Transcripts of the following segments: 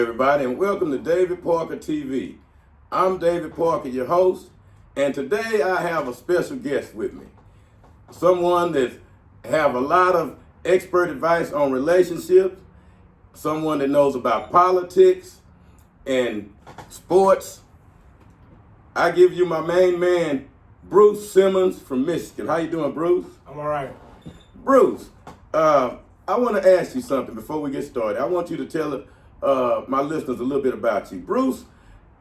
Everybody, and welcome to David Parker TV. I'm David Parker, your host, and today I have a special guest with me. Someone that have a lot of expert advice on relationships, someone that knows about politics and sports. I give you my main man, Bruce Simmons from Michigan. How you doing, Bruce? I'm all right. Bruce, I want to ask you something before we get started. I want you to tell my listeners a little bit about you. Bruce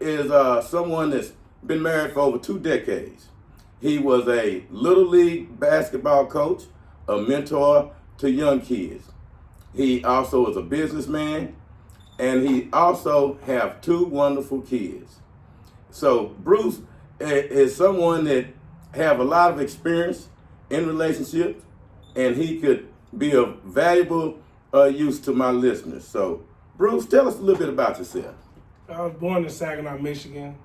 is someone that's been married for over 2 decades. He was a Little League basketball coach, a mentor to young kids. He also is a businessman, and he also have 2 wonderful kids. So Bruce is someone that have a lot of experience in relationships, and he could be of valuable use to my listeners. So Bruce, tell us a little bit about yourself. I was born in Saginaw, Michigan,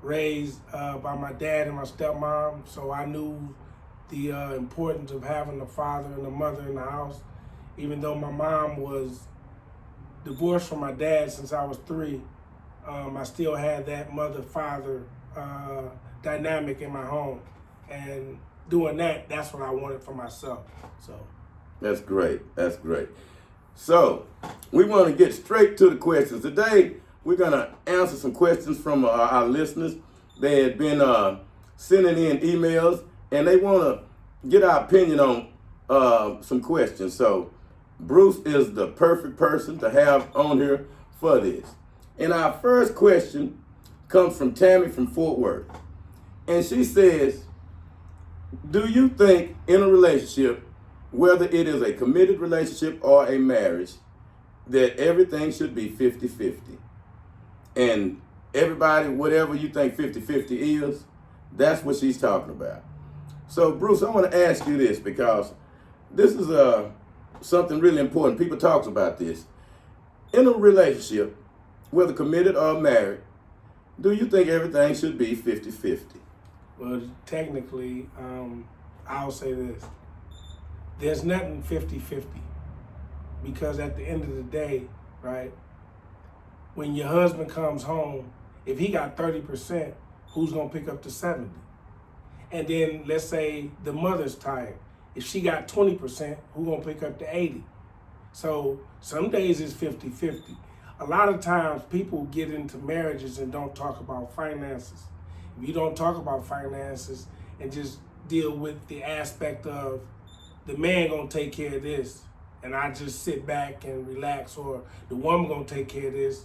raised by my dad and my stepmom, so I knew the importance of having a father and a mother in the house. Even though my mom was divorced from my dad since I was 3, I still had that mother-father dynamic in my home. And doing that, that's what I wanted for myself. So That's great. That's great. So we want to get straight to the questions. Today, we're going to answer some questions from our listeners. They had been sending in emails, and they want to get our opinion on some questions. So Bruce is the perfect person to have on here for this. And our first question comes from Tammy from Fort Worth. And she says, do you think in a relationship, whether it is a committed relationship or a marriage, that everything should be 50-50? And everybody, whatever you think 50-50 is, that's what she's talking about. So Bruce, I want to ask you this, because this is something really important. People talk about this. In a relationship, whether committed or married, do you think everything should be 50-50? Well, technically, I'll say this. There's nothing 50-50, because at the end of the day, right, when your husband comes home, if he got 30%, who's going to pick up the 70? And then let's say the mother's tired. If she got 20%, who's going to pick up the 80? So some days it's 50-50. A lot of times people get into marriages and don't talk about finances. If you don't talk about finances and just deal with the aspect of the man gonna take care of this and I just sit back and relax, or the woman gonna take care of this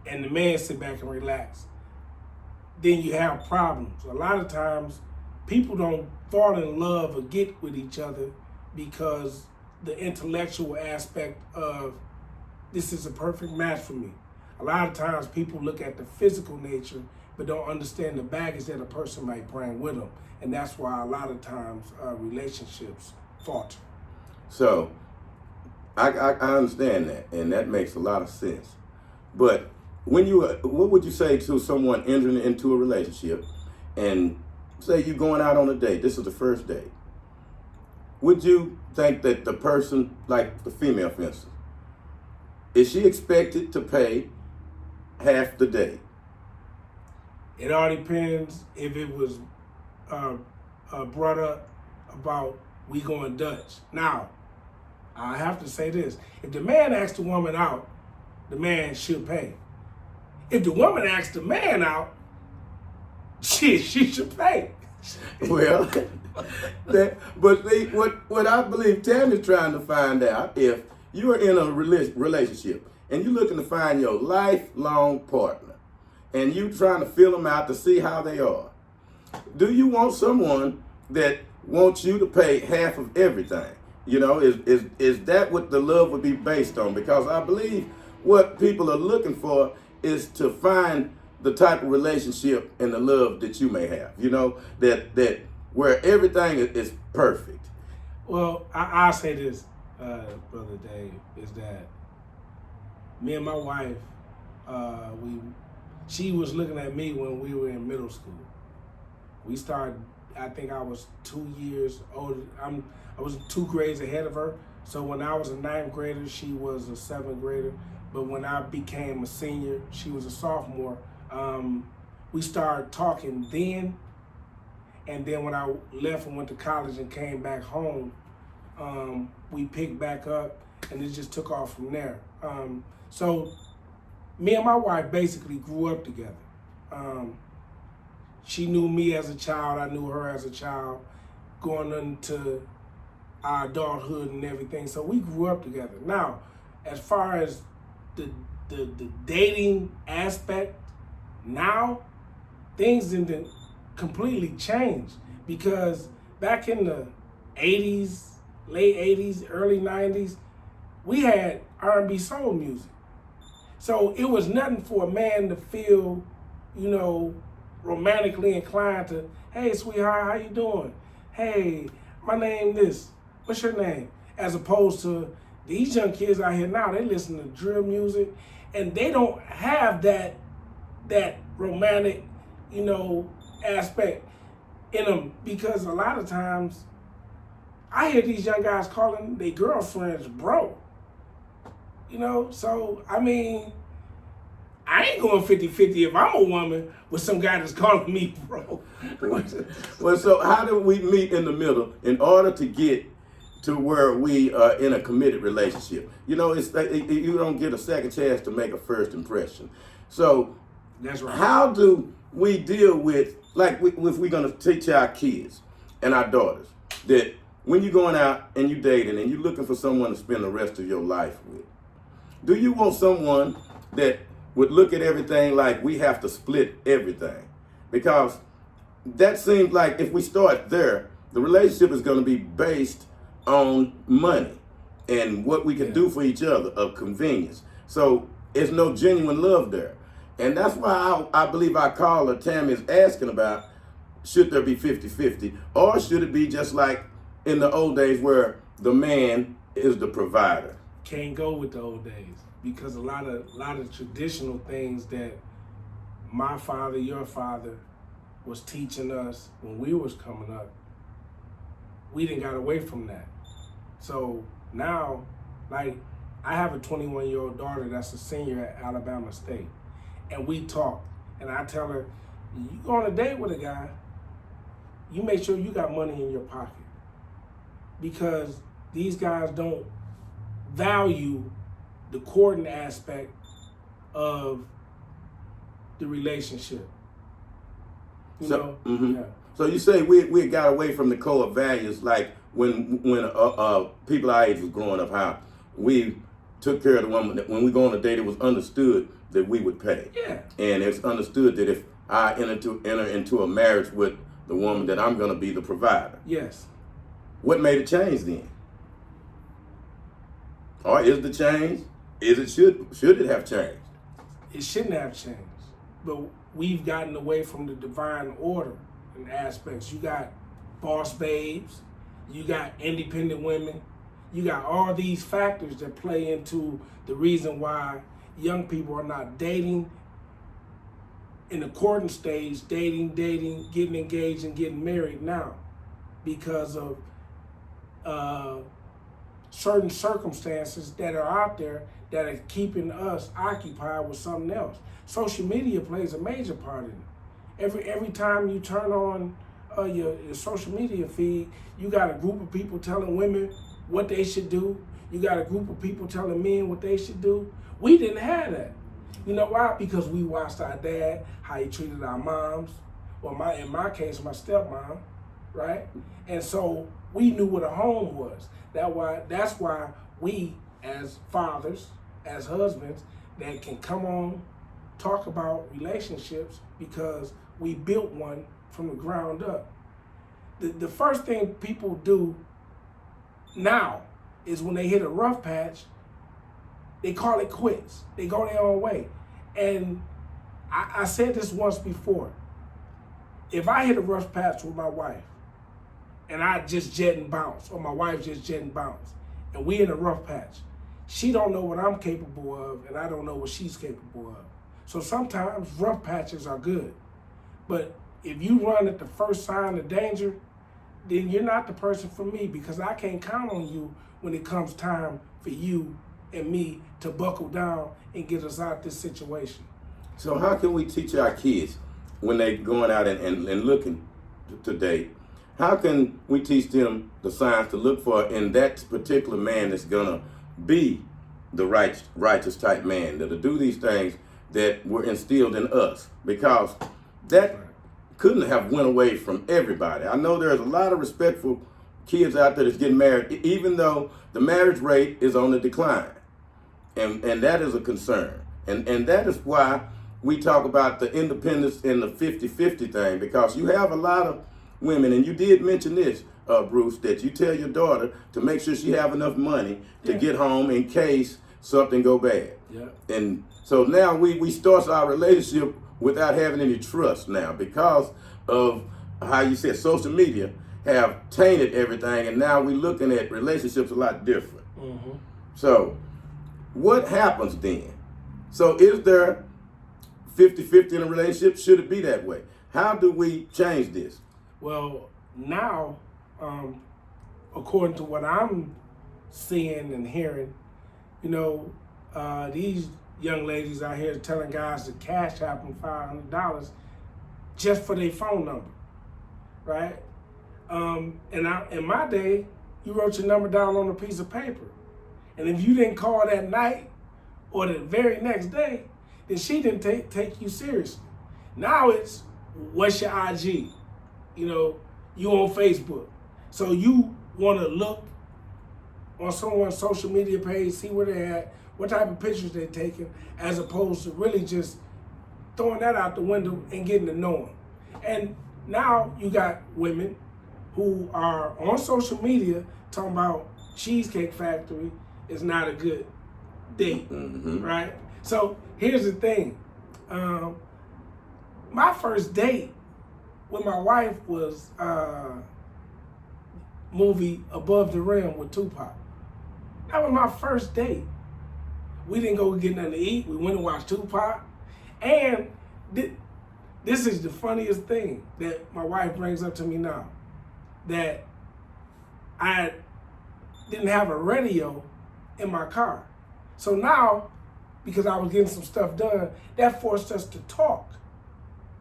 and the man sit back and relax, then you have problems. A lot of times people don't fall in love or get with each other because the intellectual aspect of this is a perfect match for me. A lot of times people look at the physical nature but don't understand the baggage that a person might bring with them. And that's why a lot of times relationships falter. So I understand that, and that makes a lot of sense. But when what would you say to someone entering into a relationship, and say you're going out on a date, this is the first date? Would you think that the person, like the female for instance, is she expected to pay half the date? It all depends if it was brought up about we going Dutch. Now, I have to say this. If the man asks the woman out, the man should pay. If the woman asks the man out, she should pay. Well, what I believe Tammy's trying to find out, if you are in a relationship and you're looking to find your lifelong partner, and you trying to fill them out to see how they are, do you want someone that wants you to pay half of everything? You know, is that what the love would be based on? Because I believe what people are looking for is to find the type of relationship and the love that you may have, you know, that where everything is perfect. Well, I'll say this, Brother Dave, is that me and my wife, she was looking at me when we were in middle school. We started, I think I was 2 years older. I was 2 grades ahead of her. So when I was a 9th grader, she was a 7th grader. But when I became a senior, she was a sophomore. We started talking then, and then when I left and went to college and came back home, we picked back up, and it just took off from there. So me and my wife basically grew up together. She knew me as a child, I knew her as a child, going into our adulthood and everything. So we grew up together. Now, as far as the dating aspect, now things didn't completely change, because back in the 80s, late 80s, early 90s, we had R&B soul music. So it was nothing for a man to feel, romantically inclined to, hey, sweetheart, how you doing? Hey, my name this. What's your name? As opposed to these young kids out here now, they listen to drill music, and they don't have that romantic, aspect in them, because a lot of times I hear these young guys calling their girlfriends bro. So I mean, I ain't going 50-50 if I'm a woman with some guy that's calling me bro. Well, so how do we meet in the middle in order to get to where we are in a committed relationship? It's like you don't get a second chance to make a first impression. So That's right. How do we deal with, like, if we're going to teach our kids and our daughters that when you're going out and you're dating and you're looking for someone to spend the rest of your life with, do you want someone that would look at everything like we have to split everything? Because that seems like if we start there, the relationship is going to be based on money and what we can do for each other, of convenience. So there's no genuine love there. And that's why I believe our caller, Tammy, is asking about, should there be 50-50? Or should it be just like in the old days where the man is the provider? Can't go with the old days, because a lot of traditional things that my father, your father was teaching us when we was coming up, we didn't got away from that. So now, like, I have a 21-year-old daughter that's a senior at Alabama State. And we talk, and I tell her, you go on a date with a guy, you make sure you got money in your pocket, because these guys don't value the courting aspect of the relationship. So you say we got away from the core values, like when people our age was growing up, how we took care of the woman, that when we go on a date, it was understood that we would pay. Yeah. And it's understood that if I enter into a marriage with the woman, that I'm going to be the provider. Yes. What made it change then? Or is the change? Should it have changed? It shouldn't have changed. But we've gotten away from the divine order in aspects. You got boss babes, you got independent women, you got all these factors that play into the reason why young people are not dating in the courting stage, dating, getting engaged and getting married now, because of certain circumstances that are out there that are keeping us occupied with something else. Social media plays a major part in it. Every time you turn on your social media feed, you got a group of people telling women what they should do. You got a group of people telling men what they should do. We didn't have that. You know why? Because we watched our dad, how he treated our moms, or in my case, my stepmom, right? And so we knew what a home was. That's why we, as fathers, as husbands, that can come on, talk about relationships, because we built one from the ground up. The first thing people do now is when they hit a rough patch, they call it quits. They go their own way. And I said this once before. If I hit a rough patch with my wife, and I just jet and bounce, or my wife just jet and bounce, and we in a rough patch, she don't know what I'm capable of, and I don't know what she's capable of. So sometimes rough patches are good. But if you run at the first sign of danger, then you're not the person for me, because I can't count on you when it comes time for you and me to buckle down and get us out of this situation. So how can we teach our kids when they going out and looking to date? How can we teach them the signs to look for in that particular man that's gonna be the righteous type man, that'll do these things that were instilled in us? Because that couldn't have went away from everybody. I know there's a lot of respectful kids out there that's getting married, even though the marriage rate is on the decline. And that is a concern. And that is why we talk about the independence and the 50-50 thing, because you have a lot of women, and you did mention this, Bruce, that you tell your daughter to make sure she have enough money to get home in case something go bad. Yeah. And so now we start our relationship without having any trust now, because of how you said social media have tainted everything, and now we're looking at relationships a lot different. Mm-hmm. So what happens then? So is there 50-50 in a relationship? Should it be that way? How do we change this? Well, now, according to what I'm seeing and hearing, these young ladies out here telling guys to cash out them $500 just for their phone number, right? In my day, you wrote your number down on a piece of paper. And if you didn't call that night or the very next day, then she didn't take you seriously. Now it's, what's your IG? You on Facebook. So you want to look on someone's social media page, see where they're at, what type of pictures they're taking, as opposed to really just throwing that out the window and getting to know them. And now you got women who are on social media talking about Cheesecake Factory is not a good date, right? So here's the thing. My first date with my wife was movie Above the Rim with Tupac. That was my first date. We didn't go get nothing to eat. We went and watched Tupac. And this is the funniest thing that my wife brings up to me now, that I didn't have a radio in my car. So now, because I was getting some stuff done, that forced us to talk,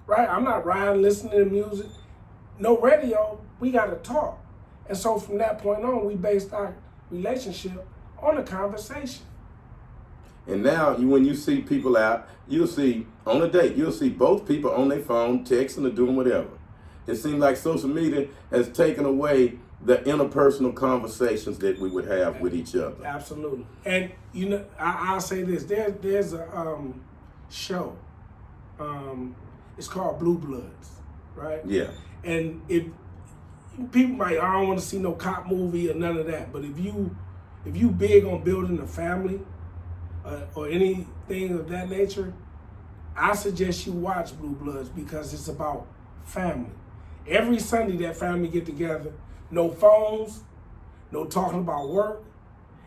right? I'm not riding, listening to music, no radio, we gotta talk. And so from that point on, we based our relationship on a conversation. And now, when you see people out, you'll see, on a date, you'll see both people on their phone, texting or doing whatever. It seems like social media has taken away the interpersonal conversations that we would have with each other. Absolutely. And, I'll say this, there's a show, it's called Blue Bloods, right? Yeah. And if people might, I don't want to see no cop movie or none of that, but if you big on building a family or anything of that nature, I suggest you watch Blue Bloods, because it's about family. Every Sunday that family get together, no phones, no talking about work,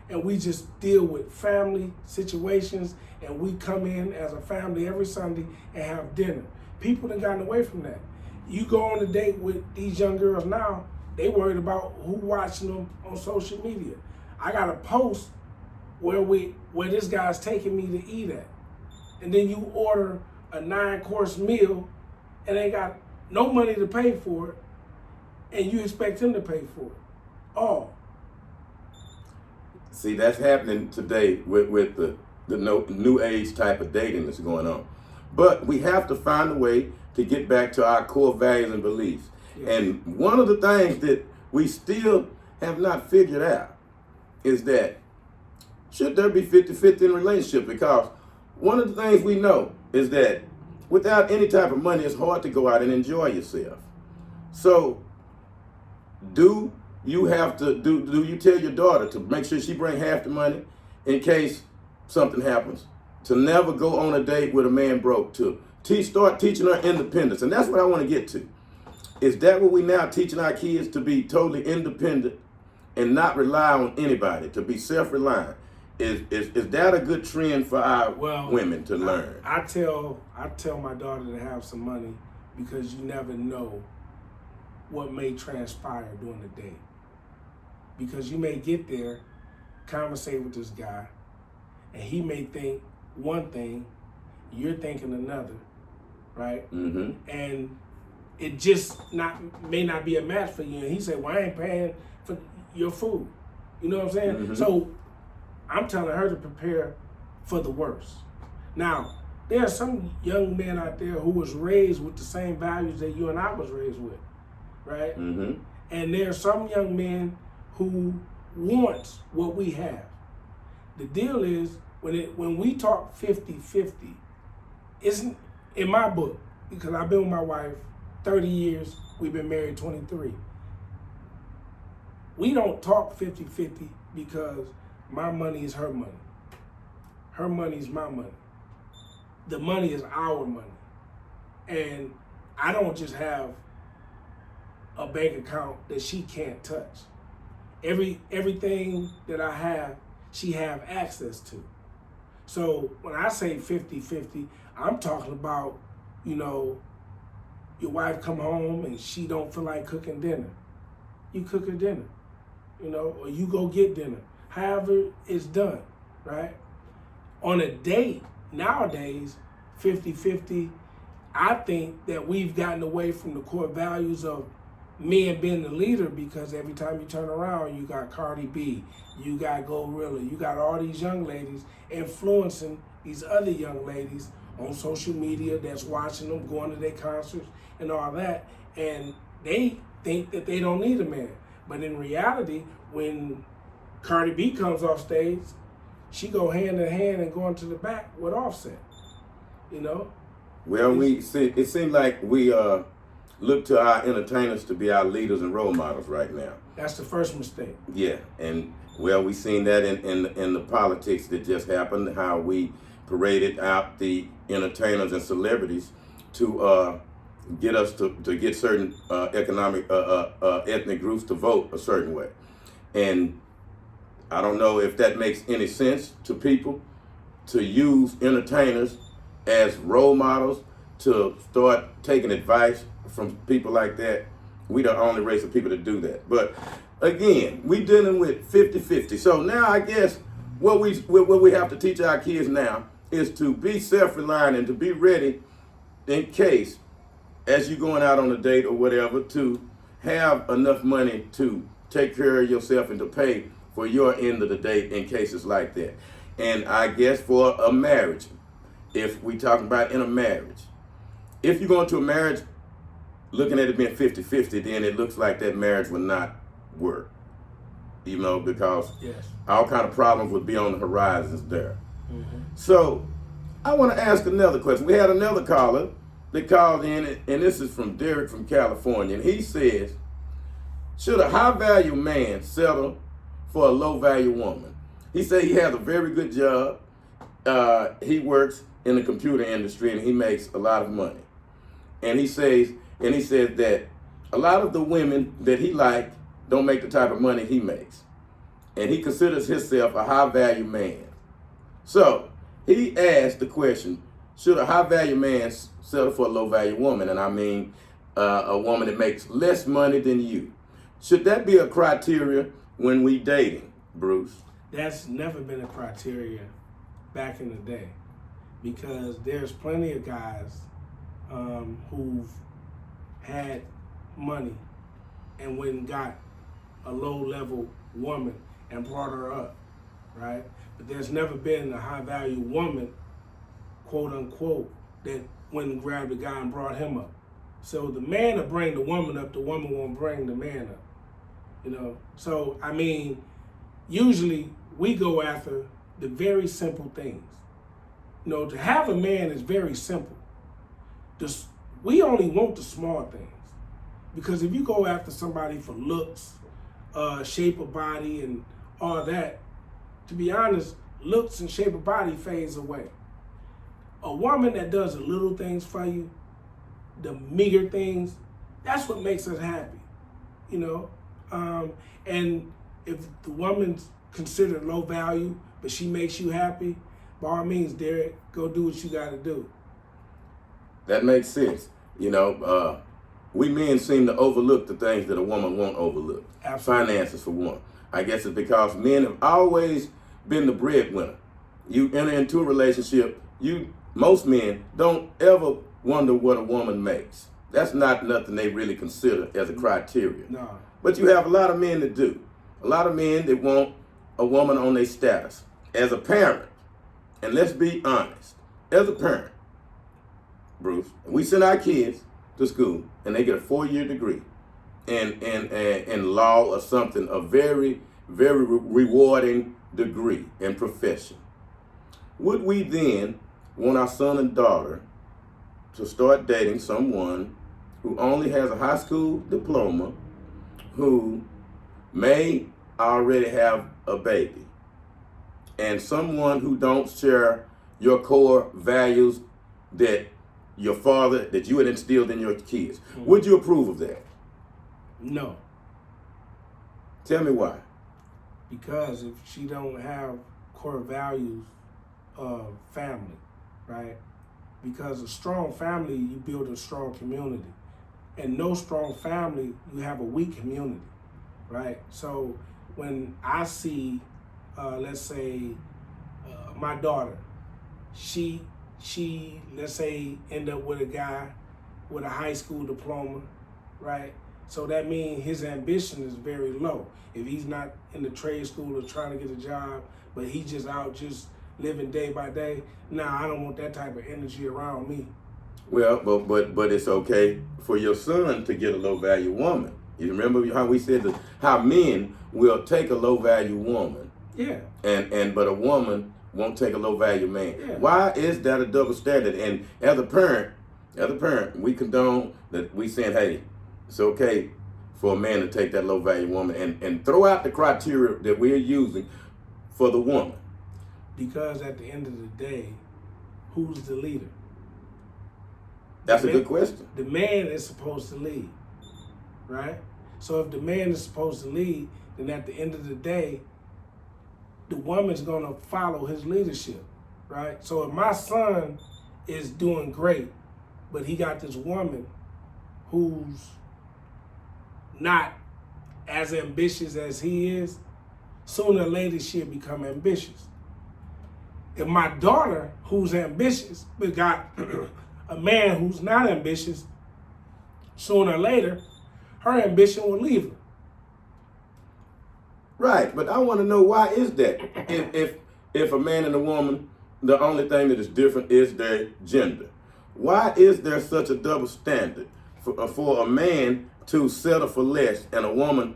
and we just deal with family situations, and we come in as a family every Sunday and have dinner. People have gotten away from that. You go on a date with these young girls now, they worried about who watching them on social media. I got a post where this guy's taking me to eat at. And then you order a 9-course meal and they got no money to pay for it, and you expect him to pay for it. Oh. See, that's happening today with the new age type of dating that's going on. But we have to find a way to get back to our core values and beliefs. Yes. And one of the things that we still have not figured out is that should there be 50-50 in a relationship? Because one of the things we know is that without any type of money, it's hard to go out and enjoy yourself. So do you tell your daughter to make sure she bring half the money in case something happens? To never go on a date with a man broke, to start teaching her independence. And that's what I want to get to. Is that what we now teaching our kids, to be totally independent and not rely on anybody, to be self-reliant? Is that a good trend for our women to learn? I tell my daughter to have some money, because you never know what may transpire during the day. Because you may get there, conversate with this guy, and he may think one thing, you're thinking another, right? Mm-hmm. And it just may not be a match for you. And he said, well, I ain't paying for your food. You know what I'm saying? Mm-hmm. So I'm telling her to prepare for the worst. Now, there are some young men out there who was raised with the same values that you and I was raised with, right? Mm-hmm. And there are some young men who wants what we have. The deal is, when we talk 50-50, isn't in my book, because I've been with my wife 30 years, we've been married 23. We don't talk 50-50 because my money is her money. Her money is my money. The money is our money. And I don't just have a bank account that she can't touch. Everything that I have, she have access to. So when I say 50-50, I'm talking about, your wife come home and she don't feel like cooking dinner. You cook her dinner, or you go get dinner. However it's done, right? On a date, nowadays, 50-50, I think that we've gotten away from the core values of men being the leader, because every time you turn around, you got Cardi B, you got Gorilla, you got all these young ladies influencing these other young ladies on social media that's watching them, going to their concerts and all that, and they think that they don't need a man. But in reality, when Cardi B comes off stage, she go hand in hand and going to the back with Offset, Well, it seems like we look to our entertainers to be our leaders and role models right now. That's the first mistake. Yeah, and we seen that in the politics that just happened, how we paraded out the entertainers and celebrities to get us to get certain ethnic groups to vote a certain way. And I don't know if that makes any sense to people, to use entertainers as role models, to start taking advice from people like that. We the only race of people to do that. But again, we dealing with 50-50. So now I guess what we have to teach our kids now is to be self-reliant and to be ready in case, as you're going out on a date or whatever, to have enough money to take care of yourself and to pay for your end of the date in cases like that. And I guess for a marriage, if we talking about in a marriage, if you go into a marriage looking at it being 50-50, then it looks like that marriage will not work. Because yes, all kind of problems would be on the horizons there. Mm-hmm. So I want to ask another question. We had another caller that called in, and this is from Derek from California, and he says, should a high-value man settle for a low-value woman? He said he has a very good job. He works in the computer industry, and he makes a lot of money. And he says that a lot of the women that he likes don't make the type of money he makes. And he considers himself a high-value man. So he asked the question, should a high-value man settle for a low-value woman? And I mean a woman that makes less money than you. Should that be a criteria when we dating, Bruce? That's never been a criteria back in the day, because there's plenty of guys who've had money and went and got a low-level woman and brought her up, right? But there's never been a high-value woman, quote-unquote, that went and grabbed a guy and brought him up. So the man will bring the woman up, the woman won't bring the man up, So, I mean, usually we go after the very simple things. To have a man is very simple. We only want the small things. Because if you go after somebody for looks, shape of body and all that, to be honest, looks and shape of body fades away. A woman that does the little things for you, the meager things, that's what makes us happy, and if the woman's considered low value, but she makes you happy, by all means, Derek, go do what you got to do. That makes sense. We men seem to overlook the things that a woman won't overlook. Absolutely. Finances, for one. I guess it's because men have always been the breadwinner. you enter into a relationship, most men don't ever wonder what a woman makes. That's not nothing they really consider as a criteria. No. But you have a lot of men that do. A lot of men that want a woman on their status. As a parent, and let's be honest, as a parent, Bruce, we send our kids to school and they get a 4-year degree in law or something, a very, very rewarding degree and profession. Would we then want our son and daughter to start dating someone who only has a high school diploma, who may already have a baby, and someone who don't share your core values that you had instilled in your kids? Mm-hmm. Would you approve of that? No. Tell me why. Because if she don't have core values of family, right? Because a strong family, you build a strong community. And no strong family, you have a weak community, right? So when I see, let's say, my daughter, she let's say end up with a guy with a high school diploma, right? So that means his ambition is very low. If he's not in the trade school or trying to get a job, but he's just out just living day by day, I don't want that type of energy around me. Well, but it's okay for your son to get a low value woman. You remember how we said how men will take a low value woman. Yeah. But a woman won't take a low value man. Yeah. Why is that a double standard? And as a parent, we condone that. We saying, hey, it's okay for a man to take that low value woman and throw out the criteria that we're using for the woman. Because at the end of the day, who's the leader? That's a good question. The man is supposed to lead, right? So if the man is supposed to lead, then at the end of the day, the woman's gonna follow his leadership, right? So if my son is doing great, but he got this woman who's not as ambitious as he is, sooner or later she'll become ambitious. If my daughter, who's ambitious, but got a man who's not ambitious, sooner or later, her ambition will leave her. Right, but I want to know, why is that? If a man and a woman, the only thing that is different is their gender. Why is there such a double standard for a man to settle for less and a woman,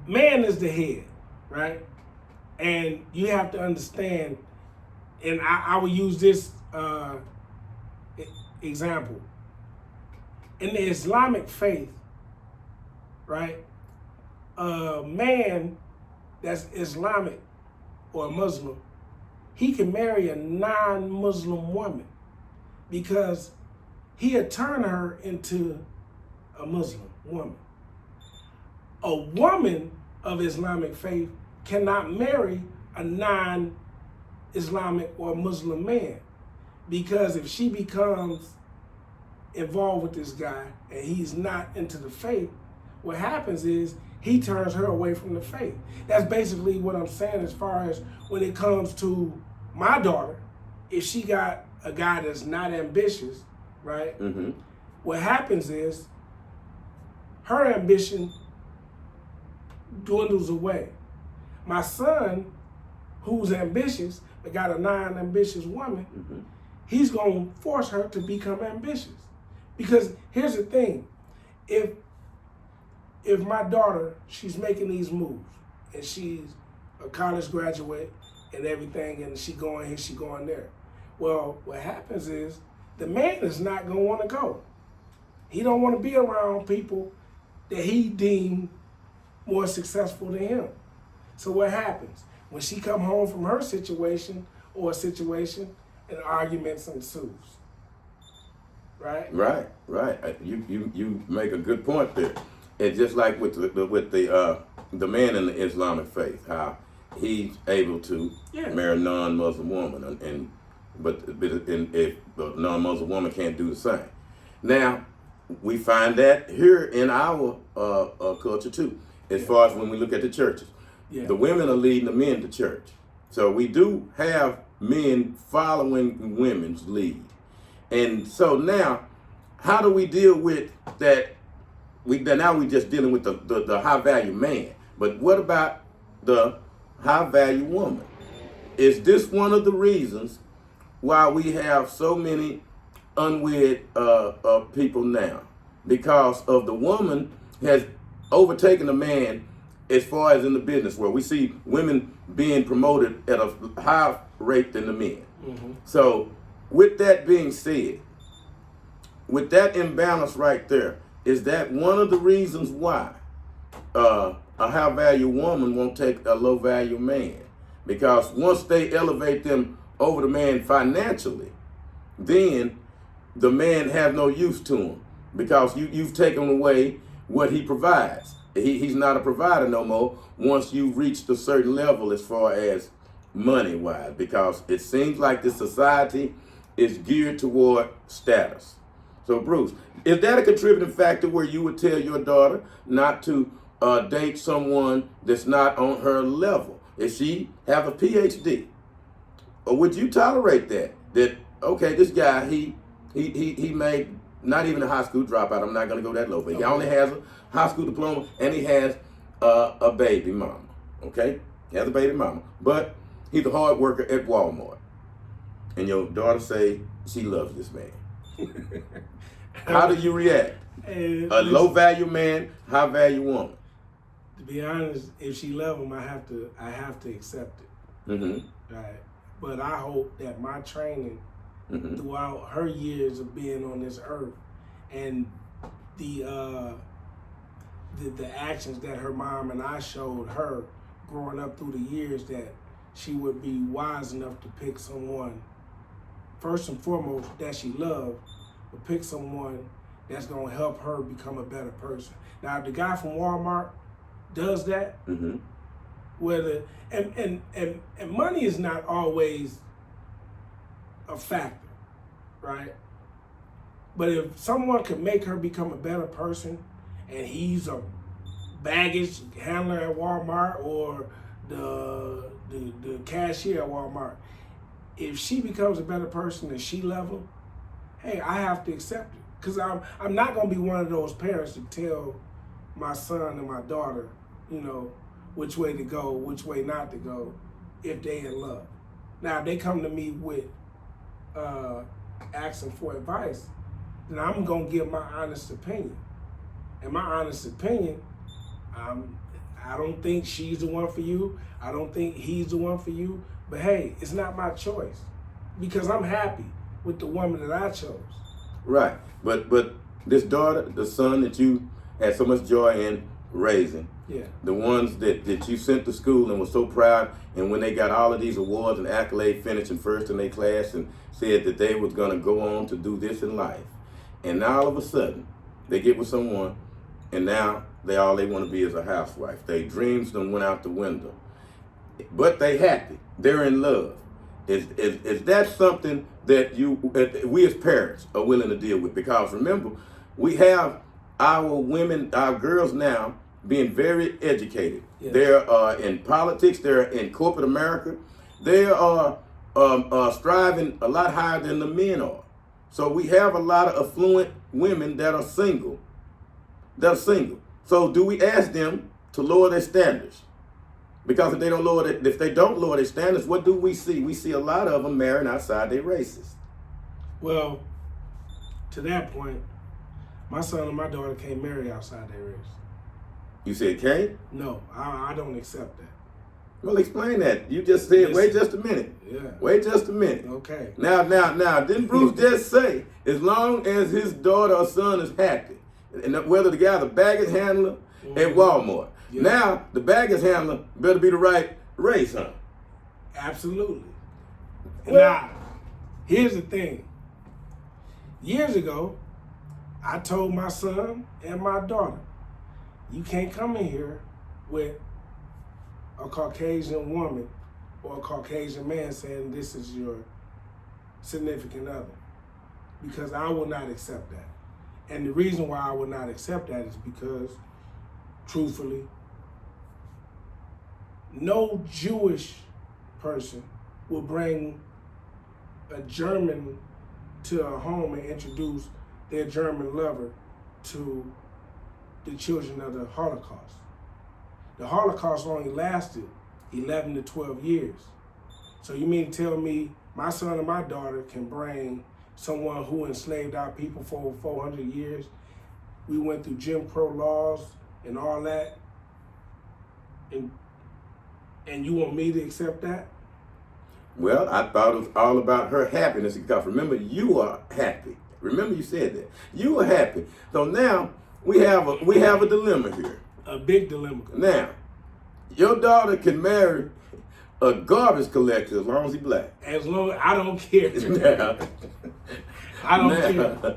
man is the head, right? And you have to understand, and I will use this example. In the Islamic faith, right, a man that's Islamic or a Muslim, he can marry a non-Muslim woman because he'll turn her into a Muslim woman. A woman of Islamic faith cannot marry a non-Islamic or Muslim man, because if she becomes involved with this guy and he's not into the faith, what happens is he turns her away from the faith. That's basically what I'm saying as far as when it comes to my daughter. If she got a guy that's not ambitious, right? Mm-hmm. What happens is her ambition dwindles away. My son, who's ambitious but got a non-ambitious woman, mm-hmm. he's gonna force her to become ambitious. Because here's the thing, if my daughter, she's making these moves and she's a college graduate and everything, and she going here, she going there. Well, what happens is the man is not gonna wanna go. He don't wanna be around people that he deemed more successful than him. So what happens? When she come home from her situation or a situation, an argument ensues. Right? Right. You make a good point there. It's just like with the man in the Islamic faith, how he's able to marry a non-Muslim woman, but if a non-Muslim woman can't do the same. Now, we find that here in our culture too, as far as when we look at the churches. Yeah. The women are leading the men to church. So we do have men following women's lead. And so now, how do we deal with that? Now we just dealing with the high value man. But what about the high value woman? Is this one of the reasons why we have so many unwed people now? Because of the woman has overtaken the man as far as in the business world. We see women being promoted at a higher rate than the men. Mm-hmm. So with that being said, with that imbalance right there, is that one of the reasons why a high value woman won't take a low value man? Because once they elevate them over the man financially, then the man has no use to him, because you've taken away what he provides. He's not a provider no more once you've reached a certain level as far as money wise, because it seems like this society is geared toward status. So Bruce, is that a contributing factor where you would tell your daughter not to date someone that's not on her level? If she have a PhD, or would you tolerate that? That okay, this guy he made not even a high school dropout. I'm not going to go that low, but he only has a high school diploma and he has a baby mama. Okay, he has a baby mama, but he's a hard worker at Walmart. And your daughter say she loves this man. How do you react? A low value man, high value woman. To be honest, if she love him, I have to accept it. Mm-hmm. Right. But I hope that my training Mm-hmm. throughout her years of being on this earth, and the actions that her mom and I showed her growing up through the years, that she would be wise enough to pick someone, first and foremost, that she loved, but pick someone that's going to help her become a better person. Now, if the guy from Walmart does that, Mm-hmm. whether and money is not always a factor, right? But if someone could make her become a better person, and he's a baggage handler at Walmart or the cashier at Walmart, if she becomes a better person and she level, hey, I have to accept it, because I'm not gonna be one of those parents to tell my son and my daughter, which way to go, which way not to go, if they in love. Now, if they come to me with asking for advice, then I'm gonna give my honest opinion. And my honest opinion, I don't think she's the one for you. I don't think he's the one for you. But hey, it's not my choice, because I'm happy with the woman that I chose. Right. But this daughter, the son that you had so much joy in raising, yeah, the ones that you sent to school and were so proud, and when they got all of these awards and accolades, finishing first in their class, and said that they was going to go on to do this in life, and now all of a sudden they get with someone, and now all they want to be is a housewife. Their dreams done went out the window, but they happy, they're in love. Is that something that we as parents are willing to deal with? Because remember, we have our women, our girls now being very educated. Yes. They're in politics, they're in corporate America. They are striving a lot higher than the men are. So we have a lot of affluent women that are single. So do we ask them to lower their standards? Because if they don't lower their standards, what do we see? We see a lot of them marrying outside their races. Well, to that point, my son and my daughter can't marry outside their race. You said can't? No, I don't accept that. Well, explain that. You just said, wait just a minute. Yeah. Wait just a minute. Okay. Now, didn't Bruce just say, as long as his daughter or son is happy, and whether the guy's a baggage handler at Walmart, yeah. Now the baggage handler better be the right race, huh? Absolutely. Well, now, here's the thing. Years ago, I told my son and my daughter, you can't come in here with a Caucasian woman or a Caucasian man saying this is your significant other, because I will not accept that. And the reason why I will not accept that is because, truthfully, no Jewish person will bring a German to a home and introduce their German lover to the children of the Holocaust. The Holocaust only lasted 11 to 12 years. So you mean to tell me my son and my daughter can bring someone who enslaved our people for over 400 years? We went through Jim Crow laws and all that, and you want me to accept that? Well, I thought it was all about her happiness, because remember, you are happy. Remember you said that. You are happy. So now we have a dilemma here. A big dilemma. Now, your daughter can marry a garbage collector as long as he's black. As long as I don't care. Now, I don't care.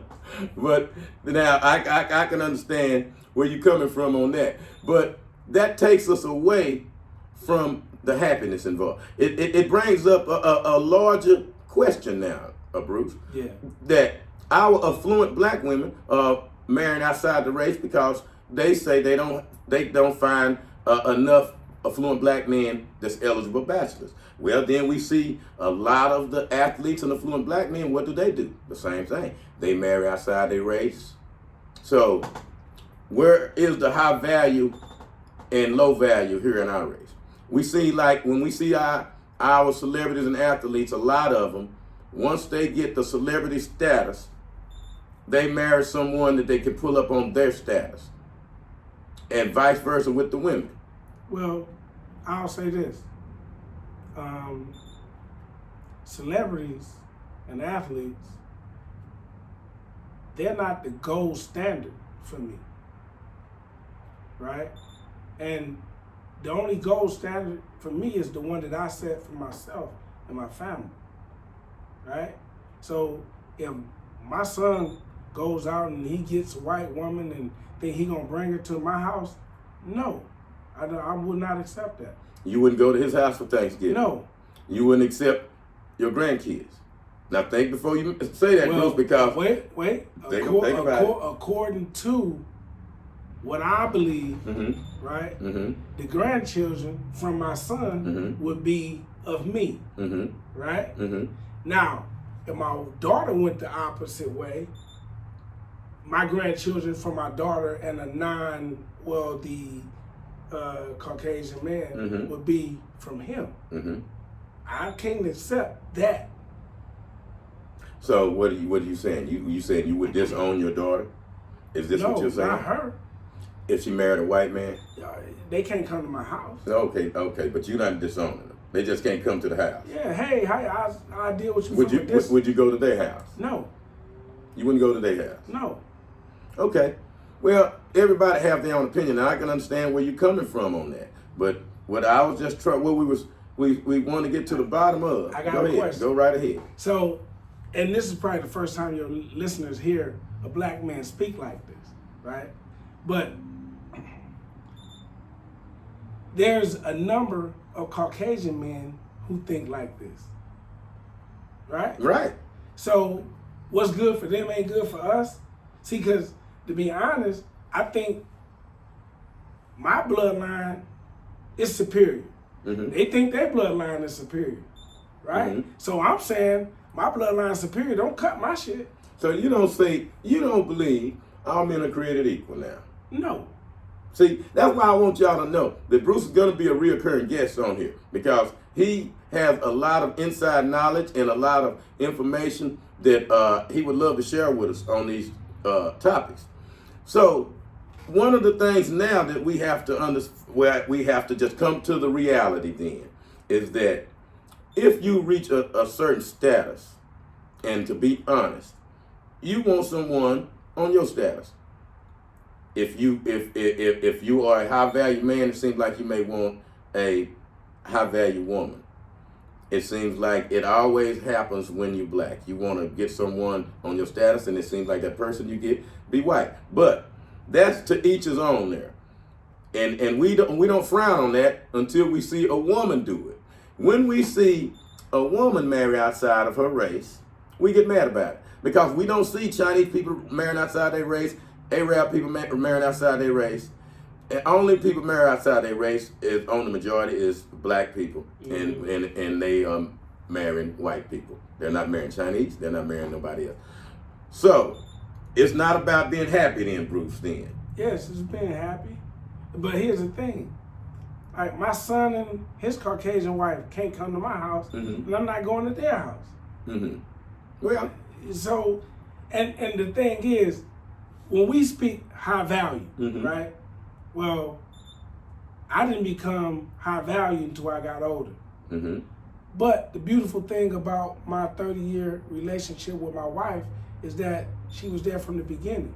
But now I can understand where you're coming from on that. But that takes us away from the happiness involved. It brings up a larger question now, Bruce. Yeah. That our affluent black women are marrying outside the race because they say they don't find enough affluent black men that's eligible bachelors. Well, then we see a lot of the athletes and affluent black men. What do? The same thing. They marry outside their race. So where is the high value and low value here in our race? We see, like, when we see our celebrities and athletes, a lot of them, once they get the celebrity status, they marry someone that they can pull up on their status, and vice versa with the women. Well, I'll say this. Celebrities and athletes, they're not the gold standard for me, right? And the only gold standard for me is the one that I set for myself and my family, right? So if my son goes out and he gets a white woman and think he gonna bring her to my house, no, I would not accept that. You wouldn't go to his house for Thanksgiving? No. You wouldn't accept your grandkids? Now think before you say that, Bruce, because... Wait. According to what I believe, right, the grandchildren from my son would be of me, right? Now, if my daughter went the opposite way, my grandchildren from my daughter and a Caucasian man would be from him. I can't accept that. So what are you saying? You saying you would disown your daughter? Is this what you're saying? No, not her. If she married a white man? They can't come to my house. Okay, but you're not disowning them. They just can't come to the house. Yeah, hey, I deal with you. Would you go to their house? No. You wouldn't go to their house? No. Okay. Well, everybody have their own opinion, and I can understand where you're coming from on that. But what I was just trying, we want to get to the bottom of. I got a question. Go right ahead. So, and this is probably the first time your listeners hear a black man speak like this, right? But there's a number of Caucasian men who think like this, right? Right. So what's good for them ain't good for us. See, because to be honest, I think my bloodline is superior. They think their bloodline is superior, right? So I'm saying my bloodline is superior. Don't cut my shit. So you don't believe all men are created equal now? No. See, that's why I want y'all to know that Bruce is going to be a reoccurring guest on here, because he has a lot of inside knowledge and a lot of information that he would love to share with us on these topics. So one of the things now that we have to just come to the reality then is that if you reach a certain status, and to be honest, you want someone on your status. If you are a high value man, it seems like you may want a high value woman. It seems like it always happens when you're black. You want to get someone on your status, and it seems like that person you get be white. But that's to each his own there. And we don't frown on that until we see a woman do it. When we see a woman marry outside of her race, we get mad about it, because we don't see Chinese people marrying outside their race, Arab people marrying outside their race, And only people marry outside their race is on the majority is black people, and they marrying white people. They're not marrying Chinese. They're not marrying nobody else. So it's not about being happy then, Bruce. Then yes, it's being happy, but here's the thing. Like my son and his Caucasian wife can't come to my house, and I'm not going to their house. Well, so, and the thing is, when we speak high value, right? Well, I didn't become high value until I got older. But the beautiful thing about my 30-year relationship with my wife is that she was there from the beginning.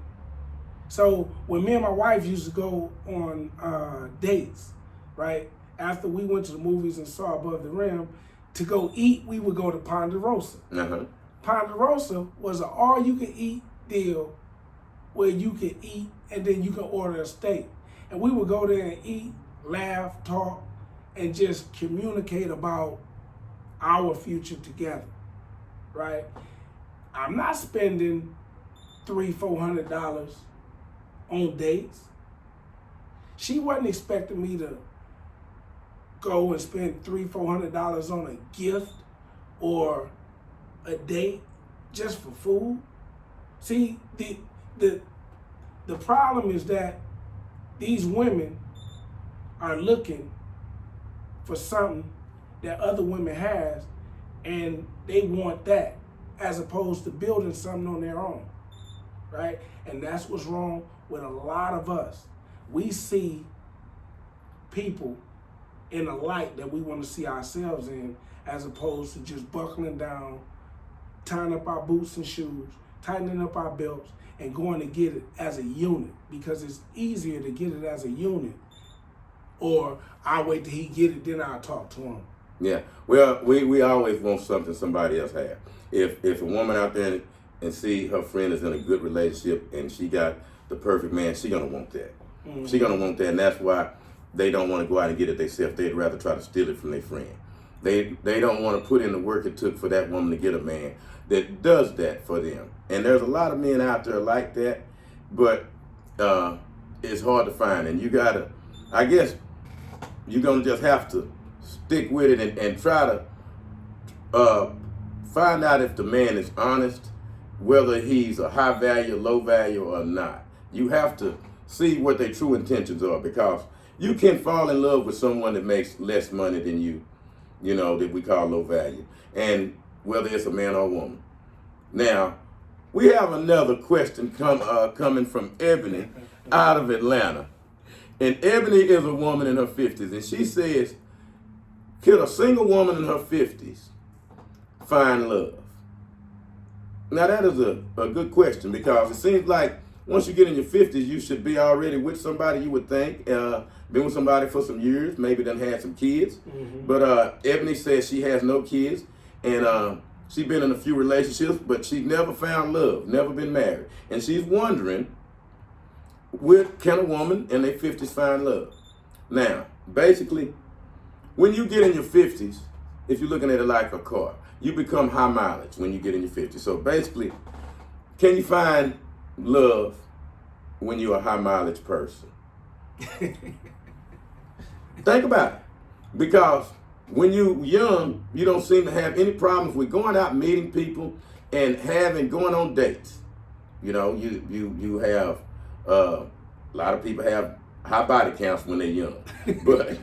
So when me and my wife used to go on dates, right? After we went to the movies and saw Above the Rim, to go eat, we would go to Ponderosa. Ponderosa was an all-you-can-eat deal where you could eat and then you can order a steak. And we would go there and eat, laugh, talk, and just communicate about our future together, right? I'm not spending $300-400 on dates. She wasn't expecting me to go and spend $300-400 on a gift or a date just for food. See, the problem is that these women are looking for something that other women has, and they want that as opposed to building something on their own, right? And that's what's wrong with a lot of us. We see people in a light that we want to see ourselves in, as opposed to just buckling down, tying up our boots and shoes, tightening up our belts, and going to get it as a unit, because it's easier to get it as a unit. Or I'll wait till he get it, then I'll talk to him. Yeah, well, we always want something somebody else has. If a woman out there and see her friend is in a good relationship and she got the perfect man, she gonna want that. She gonna want that, and that's why they don't want to go out and get it themselves. They'd rather try to steal it from their friend. They don't want to put in the work it took for that woman to get a man that does that for them. And there's a lot of men out there like that, but it's hard to find. And you gotta, I guess, you're gonna just have to stick with it and try to find out if the man is honest, whether he's a high value, low value, or not. You have to see what their true intentions are, because you can fall in love with someone that makes less money than you, that we call low value, and whether it's a man or a woman. Now, we have another question coming from Ebony out of Atlanta. And Ebony is a woman in her 50s, and she says, could a single woman in her 50s find love? Now, that is a good question, because it seems like once you get in your 50s, you should be already with somebody, you would think. Been with somebody for some years, maybe done had some kids. But Ebony says she has no kids, and she's been in a few relationships, but she's never found love, never been married. And she's wondering, can a woman in their 50s find love? Now, basically, when you get in your 50s, if you're looking at it like a car, you become high mileage when you get in your 50s. So basically, can you find love when you're a high mileage person? Think about it. Because when you're young, you don't seem to have any problems with going out meeting people and going on dates. You have a lot of people have high body counts when they're young, but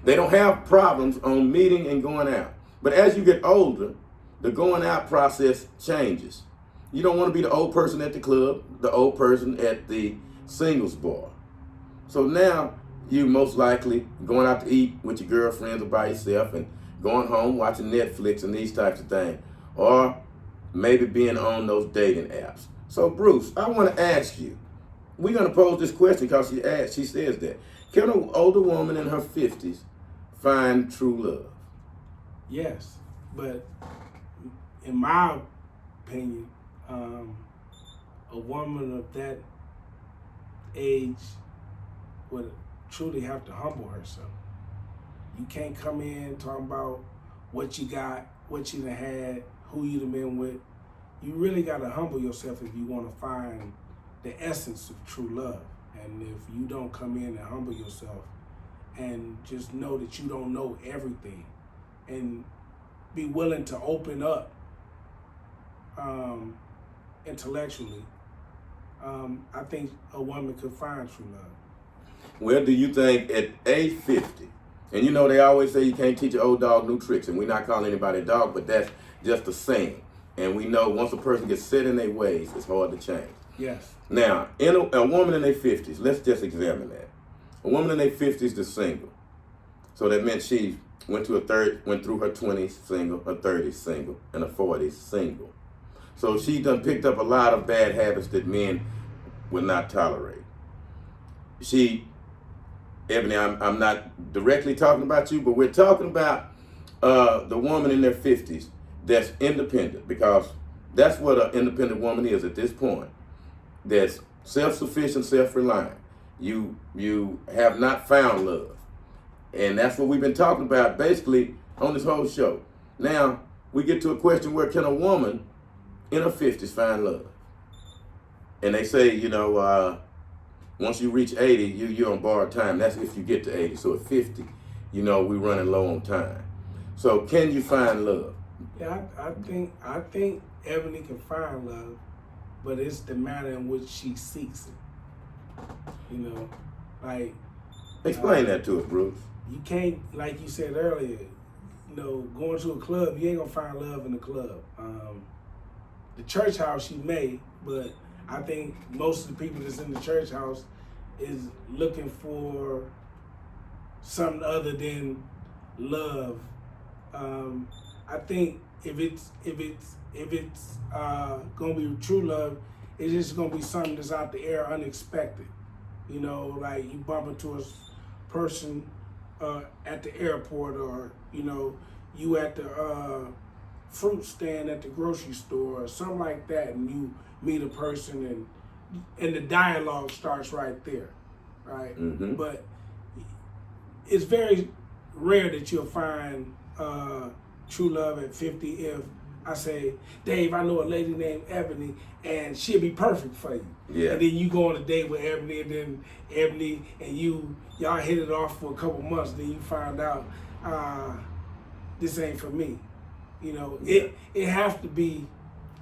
they don't have problems on meeting and going out. But as you get older, the going out process changes. You don't want to be the old person at the club, the old person at the singles bar. So now you most likely going out to eat with your girlfriends or by yourself, and going home watching Netflix and these types of things, or maybe being on those dating apps. So Bruce, I want to ask you, we're going to pose this question because she says that, can an older woman in her 50s find true love? Yes, but in my opinion, a woman of that age would truly have to humble herself. You can't come in talking about what you got, what you done had, who you done been with. You really got to humble yourself if you want to find the essence of true love. And if you don't come in and humble yourself and just know that you don't know everything and be willing to open up intellectually, I think a woman could find true love. Well, do you think at age 50, and you know they always say you can't teach an old dog new tricks, and we're not calling anybody a dog, but that's just a saying. And we know once a person gets set in their ways, it's hard to change. Yes. Now, in a woman in their 50s, let's just examine that. A woman in their 50s is single. So that meant she went through her 20s single, her 30s single, and her 40s single. So she done picked up a lot of bad habits that men would not tolerate. Ebony, I'm not directly talking about you, but we're talking about the woman in their 50s that's independent, because that's what an independent woman is at this point. That's self-sufficient, self-reliant. You have not found love. And that's what we've been talking about basically on this whole show. Now, we get to a question where can a woman in her 50s find love? And they say, once you reach 80, you're on borrowed time. That's if you get to 80. So at 50, we're running low on time. So can you find love? Yeah, I think Ebony can find love, but it's the manner in which she seeks it. Explain that to us, Bruce. You can't, like you said earlier, going to a club, you ain't gonna find love in the club. The church house you may, but I think most of the people that's in the church house is looking for something other than love. I think if it's gonna be true love, it's just gonna be something that's out the air, unexpected. Like you bump into a person at the airport, or you at the fruit stand at the grocery store, or something like that, and you meet a person and the dialogue starts right there, right? Mm-hmm. But it's very rare that you'll find true love at 50. If I say, Dave, I know a lady named Ebony, and she'll be perfect for you. Yeah. And then you go on a date with Ebony, and then Ebony and y'all hit it off for a couple months. Then you find out this ain't for me. It has to be,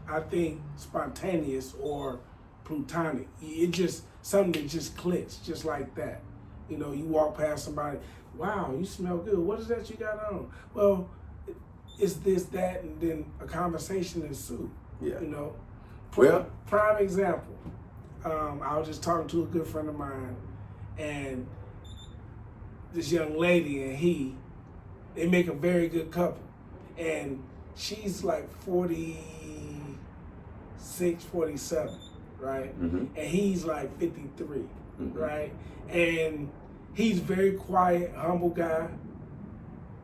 I think, spontaneous or plutonic. It just something that just clicks, just like that. You walk past somebody, wow, you smell good. What is that you got on? Well, it's this, that, and then a conversation ensues. Yeah. Prime example. I was just talking to a good friend of mine, and this young lady and they make a very good couple. And she's like 46, 47, right? Mm-hmm. And he's like 53, mm-hmm. right? And he's very quiet, humble guy,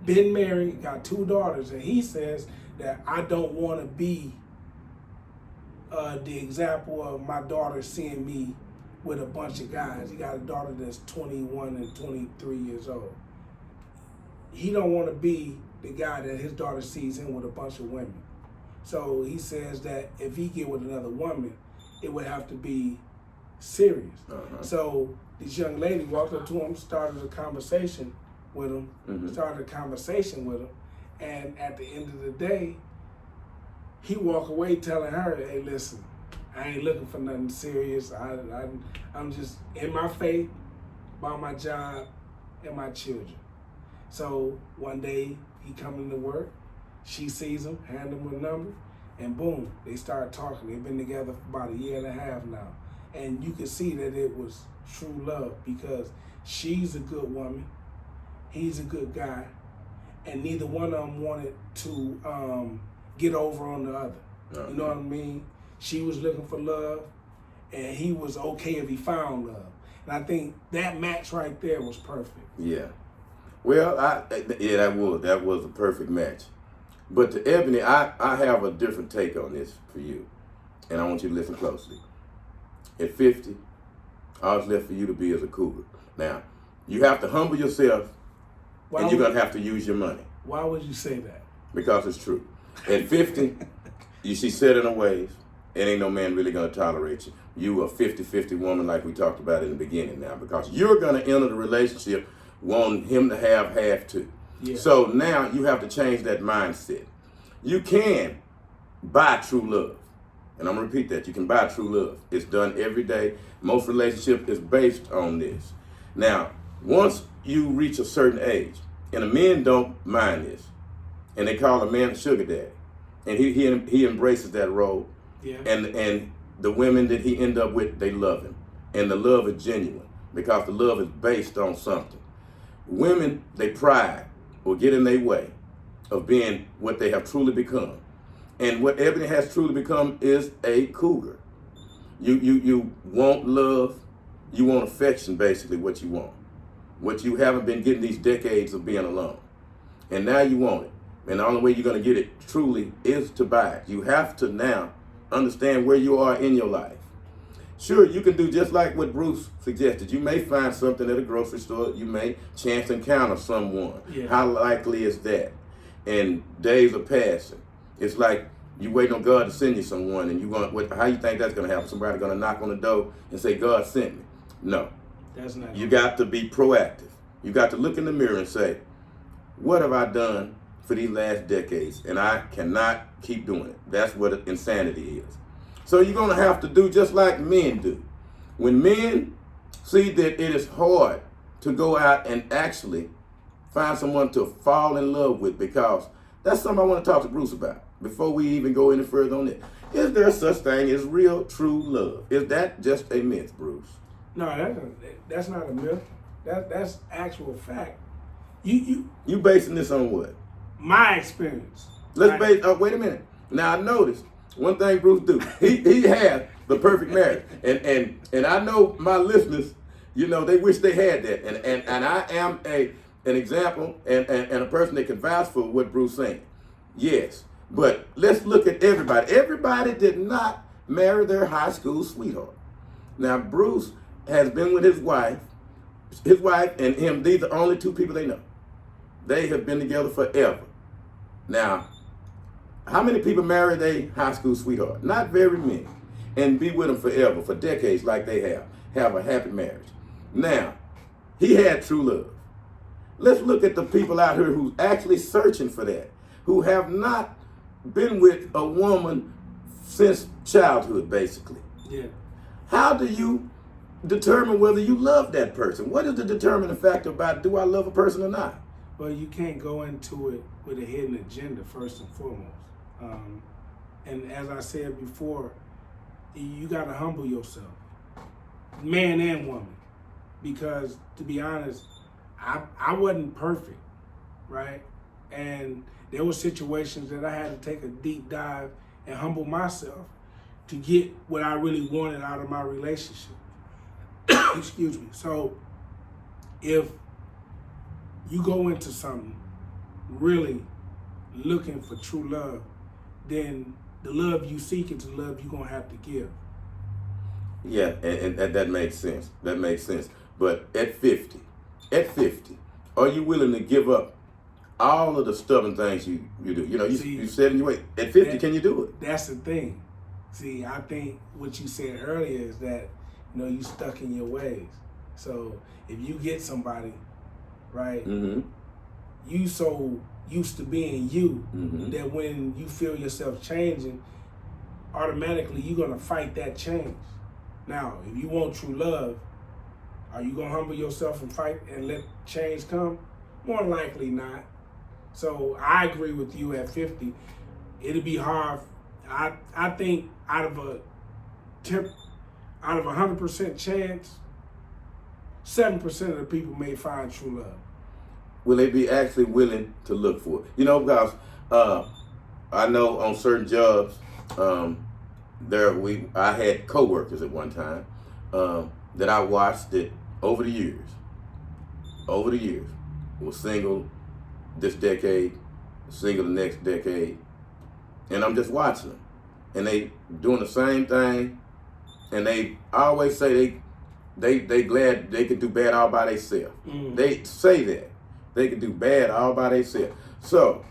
been married, got 2 daughters, and he says that I don't want to be the example of my daughter seeing me with a bunch of guys. He got a daughter that's 21 and 23 years old. He don't want to be the guy that his daughter sees him with a bunch of women. So he says that if he get with another woman, it would have to be serious. Uh-huh. So this young lady walked up to him, started a conversation with him, and at the end of the day, he walked away telling her, hey, listen, I ain't looking for nothing serious. I'm just in my faith, by my job, and my children. So one day he coming to work, she sees him, hand him a number, and boom, they start talking. They've been together for about 1.5 years now. And you can see that it was true love, because she's a good woman, he's a good guy, and neither one of them wanted to get over on the other. Uh-huh. You know what I mean? She was looking for love, and he was okay if he found love. And I think that match right there was perfect. Yeah. Well, that was a perfect match. But to Ebony, I have a different take on this for you, and I want you to listen closely. At 50, all that's left for you to be is a cougar. Now, you have to humble yourself, and you're going to have to use your money. Why would you say that? Because it's true. At 50, she's set in her ways. it ain't no man really gonna tolerate you. You a 50-50 woman like we talked about in the beginning now, because you're gonna enter the relationship wanting him to have half too. Yeah. So now you have to change that mindset. You can buy true love. And I'm gonna repeat that. You can buy true love. It's done every day. Most relationship is based on this. Now, once you reach a certain age, and the men don't mind this, and they call a man a sugar daddy, and he embraces that role. Yeah. And the women that he end up with, they love him, and the love is genuine because the love is based on something. Women, they pride will get in their way of being what they have truly become. And what Ebony has truly become is a cougar. You want love, you want affection, basically what you want. What you haven't been getting these decades of being alone. And now you want it. And the only way you're gonna get it truly is to buy it. You have to now understand where you are in your life. Sure, you can do just like what Bruce suggested. You may find something at a grocery store. You may chance encounter someone. Yeah. How likely is that? And days are passing. It's like you waiting on God to send you someone, and how you think that's going to happen? Somebody going to knock on the door and say, God sent me. No. That's not. You got to be proactive. You got to look in the mirror and say, what have I done for these last decades? And I cannot keep doing it. That's what insanity is. So you're going to have to do just like men do. When men see that it is hard to go out and actually find someone to fall in love with, because that's something I want to talk to Bruce about before we even go any further on it. Is there such thing as real, true love? Is that just a myth, Bruce? No, that's not a myth. That's actual fact. You basing this on what? My experience. Wait a minute. Now I noticed one thing Bruce do. He had the perfect marriage, and I know my listeners, they wish they had that, and I am an example and a person that can vouch for what Bruce saying. Yes, but let's look at everybody. Everybody did not marry their high school sweetheart. Now Bruce has been with his wife and him. These are the only two people they know. They have been together forever. Now, how many people marry their high school sweetheart? Not very many. And be with them forever, for decades, like they have a happy marriage. Now, he had true love. Let's look at the people out here who's actually searching for that, who have not been with a woman since childhood, basically. Yeah. How do you determine whether you love that person? What is the determining factor about do I love a person or not? Well, you can't go into it with a hidden agenda, first and foremost. And as I said before, you got to humble yourself, man and woman, because to be honest, I wasn't perfect, right? And there were situations that I had to take a deep dive and humble myself to get what I really wanted out of my relationship. Excuse me. So if you go into something really looking for true love, then the love you seek is the love you're going to have to give. Yeah, and that makes sense. That makes sense. But at 50, are you willing to give up all of the stubborn things you do? You said in your way, at 50, can you do it? That's the thing. See, I think what you said earlier is that, you stuck in your ways. So if you get somebody, right, you so used to being you that when you feel yourself changing, automatically you're going to fight that change. Now, if you want true love, are you going to humble yourself and fight and let change come? More likely not. So I agree with you at 50. It'll be hard. I think out of a 100% chance, 7% of the people may find true love. Will they be actually willing to look for it? Because I know on certain jobs, I had coworkers at one time that I watched that over the years, was single this decade, single the next decade, and I'm just watching them, and they doing the same thing, and they always say they glad they could do bad all by themselves. They say that they could do bad all by themselves. So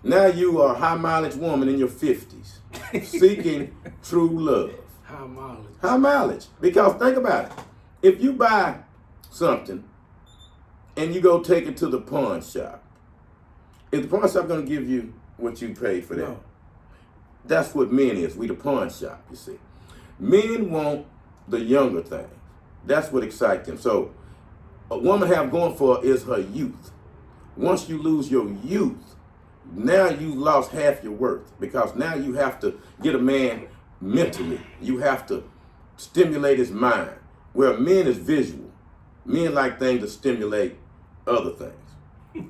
now you are a high mileage woman in your 50s. seeking true love. High mileage. High mileage. Because think about it. If you buy something and you go take it to the pawn shop, is the pawn shop going to give you what you paid for that? No. That's what men is. We the pawn shop, you see. Men want the younger things. That's what excites them. So a woman have going for her is her youth. Once you lose your youth, now you lost half your worth, because now you have to get a man mentally. You have to stimulate his mind. Where men is visual. Men like things to stimulate other things.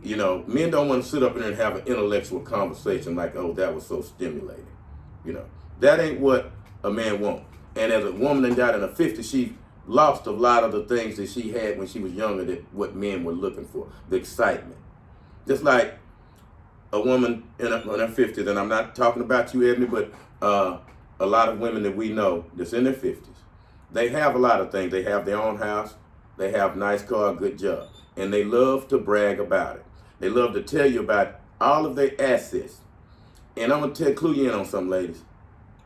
You know, men don't want to sit up there and have an intellectual conversation like, oh, that was so stimulating. You know, that ain't what a man wants. And as a woman that got in her 50s, she lost a lot of the things that she had when she was younger, that what men were looking for, the excitement. Just like a woman in her 50s, and I'm not talking about you, Ebony, but a lot of women that we know that's in their 50s, they have a lot of things. They have their own house, they have nice car, good job, and they love to brag about it. They love to tell you about all of their assets. And I'm going to clue you in on something, ladies.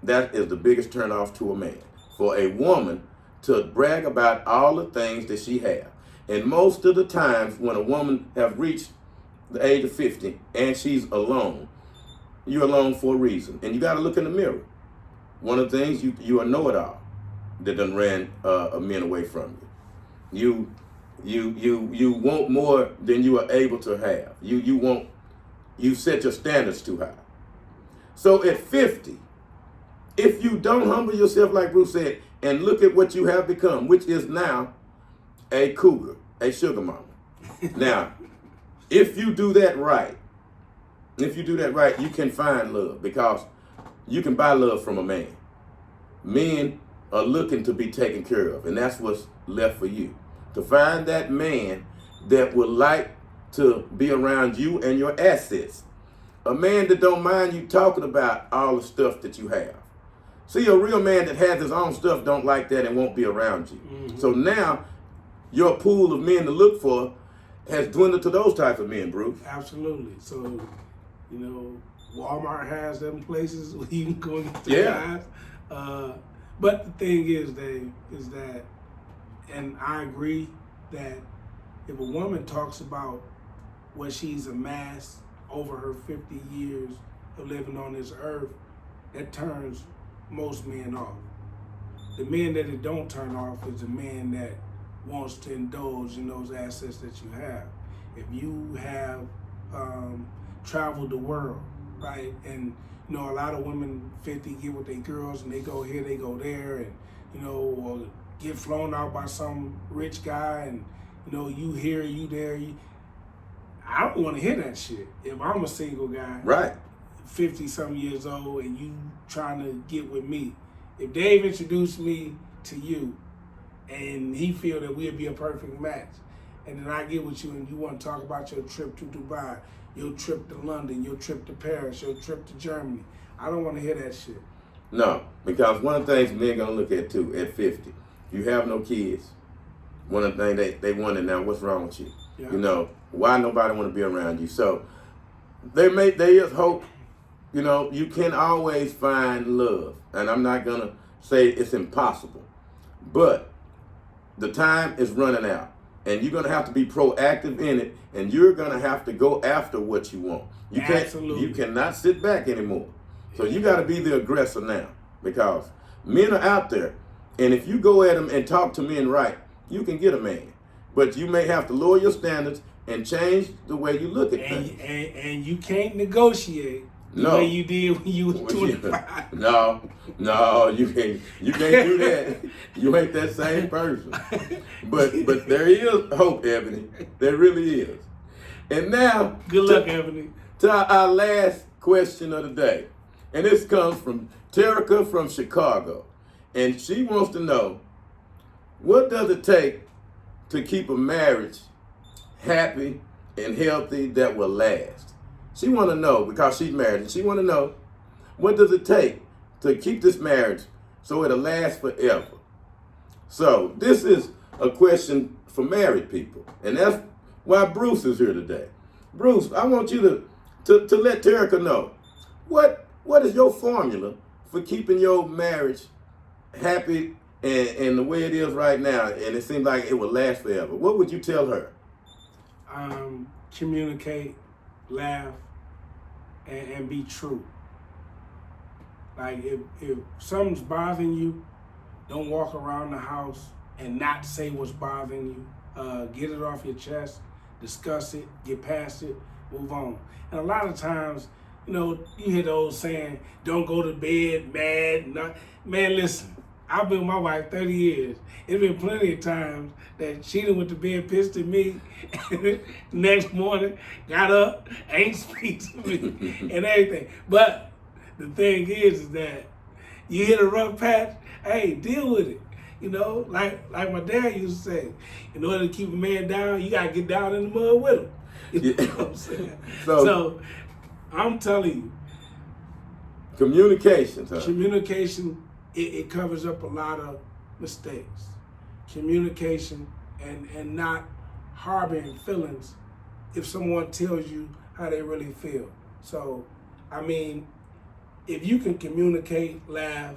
That is the biggest turnoff to a man. For a woman to brag about all the things that she has. And most of the times when a woman have reached the age of 50 and she's alone, you're alone for a reason. And you got to look in the mirror. One of the things, you are know-it-all that done ran a man away from you. You want more than you are able to have. You set your standards too high. So at 50, if you don't humble yourself, like Bruce said, and look at what you have become, which is now a cougar, a sugar mama. Now, if you do that right, you can find love, because you can buy love from a man. Men are looking to be taken care of, and that's what's left for you. To find that man that would like to be around you and your assets. A man that don't mind you talking about all the stuff that you have. See, a real man that has his own stuff don't like that and won't be around you. Mm-hmm. So now your pool of men to look for has dwindled to those types of men, Bruce. Absolutely. So, you know, Walmart has them places where you can go and get the guys. But the thing is, Dave, is that, and I agree that if a woman talks about what she's amassed over her 50 years of living on this earth, that turns most men off. The men that it don't turn off is the man that wants to indulge in those assets that you have. If you have traveled the world, right, and you know, a lot of women 50 get with their girls and they go here, they go there, and you know, or get flown out by some rich guy, and you know, you here, you there. I don't want to hear that shit. If I'm a single guy, right, 50-something years old, and you trying to get with me, if Dave introduced me to you, and he feel that we'd be a perfect match, and then I get with you and you want to talk about your trip to Dubai, your trip to London, your trip to Paris, your trip to Germany, I don't want to hear that shit. No, because one of the things men gonna look at too at 50, you have no kids. One of the things they wonder now, what's wrong with you? Yeah. You know, why nobody want to be around you? So there is hope. You know, you can always find love, and I'm not gonna say it's impossible, but the time is running out, and you're gonna have to be proactive in it, and you're gonna have to go after what you want. You cannot sit back anymore. So you got to be the aggressor now, because men are out there, and if you go at them and talk to men right, you can get a man, but you may have to lower your standards and change the way you look at things. And you can't negotiate the way you did when you was 25. No, you can't do that. You ain't that same person. But there is hope, Ebony. There really is. And now, good luck, Ebony. To our last question of the day. And this comes from Terica from Chicago. And she wants to know, what does it take to keep a marriage happy and healthy that will last? She want to know, because she's married, and she want to know, what does it take to keep this marriage so it'll last forever? So this is a question for married people, and that's why Bruce is here today. Bruce, I want you to let Terica know, what is your formula for keeping your marriage happy and the way it is right now, and it seems like it will last forever, what would you tell her? Communicate, laugh, and be true. Like if something's bothering you, don't walk around the house and not say what's bothering you. Get it off your chest, discuss it, get past it, move on. And a lot of times, you hear the old saying, don't go to bed mad. Man, listen, I've been with my wife 30 years. It's been plenty of times that she done went to bed pissed at me, and next morning got up, ain't speak to me, and everything. But the thing is that you hit a rough patch, hey, deal with it. Like my dad used to say, in order to keep a man down, you gotta get down in the mud with him. You know what I'm saying? So I'm telling you, communication. Communication, it covers up a lot of mistakes. Communication and not harboring feelings if someone tells you how they really feel. So, I mean, if you can communicate, laugh,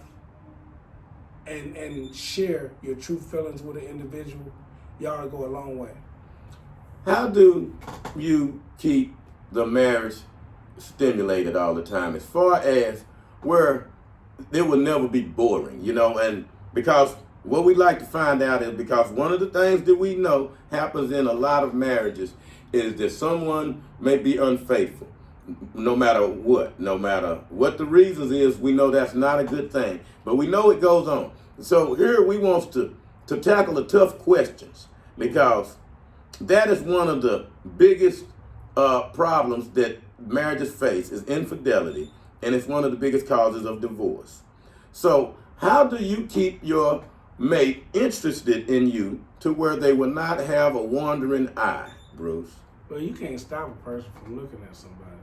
and share your true feelings with an individual, y'all go a long way. How do you keep the marriage stimulated all the time, as far as where it will never be boring, and because what we like to find out is, because one of the things that we know happens in a lot of marriages is that someone may be unfaithful. No matter what the reasons is, we know that's not a good thing, but we know it goes on. So here we want to tackle the tough questions, because that is one of the biggest problems that marriages face, is infidelity, and it's one of the biggest causes of divorce. So how do you keep your mate interested in you to where they will not have a wandering eye, Bruce? Well, you can't stop a person from looking at somebody.